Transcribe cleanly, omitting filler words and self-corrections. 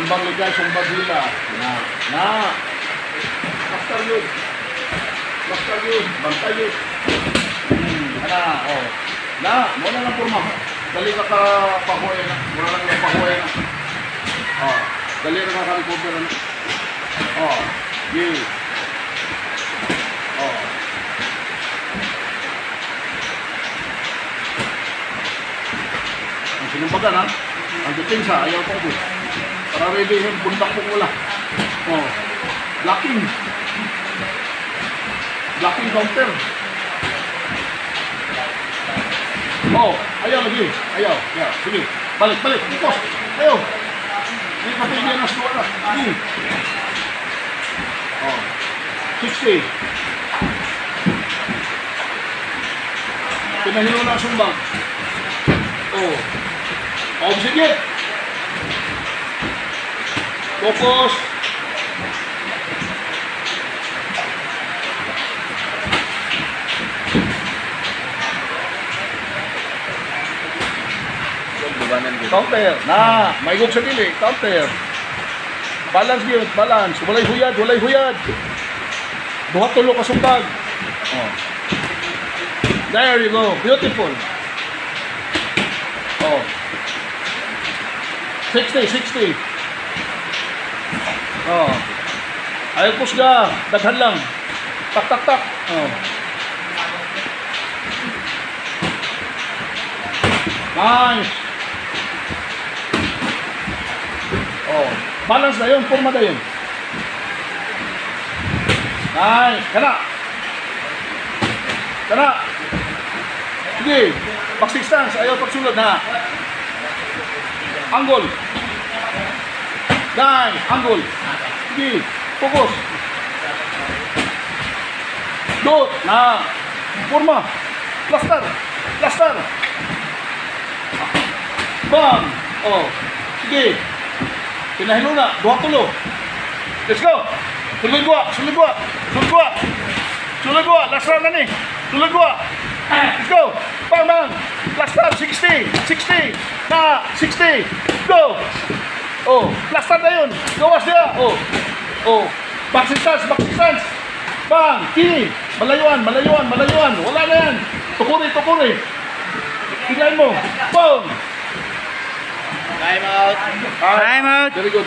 Sumbang ligay, sumbang hila. Na. Basta yun. Basta yun. Basta yun. Na, oh. Na, muna lang porma. Dali ka pahuay na. Muna lang yung pahuay na. Oh. Dali ka recover na. Oh. Yeah. Oh. Ang sinumbagan ha. Ang depensa, ayaw ko po. Para ready yun, buntak po wala. Oh. Blocking. Blocking counter. Oh, ayaw lagi. Ayaw. Yeah. Sige. Balik. Ikos. Ayaw. Hindi patigyan na suwala. Sige. Oh. 60. Pinahilo na sumbang. Oh. Oh, sige. Focus. Counter. Na, may gog sa dili. Counter. Balance yun. Balance. Walay huyad. Duha tulo ka sumbag. Oh. There you go. Beautiful. Oh. 60. Oh. Ayaw pusga. Daghan lang. Tak. Oh. Nice. Oh. Balance na yun. Forma na yun. Nice. Kana. Sige. Back six stance. Ayaw pagsulod na. Angle. Nice. Angle. Sige. Focus. Dot. Na. Forma. Plaster. Bang. Oh. Sige. Pinahilo na. Duha tulo. Let's go. Sulod gua. Last round na ni. Sulod gua. Let's go. Bang. Plaster. 60. Na. 60. Go. Oh. Plaster na yun. Gawas dia. Oh. Back six stance. Bang. Kini. Malayuan. Wala na yan. Tukuri. Tignan mo. Boom. Time out. Very good.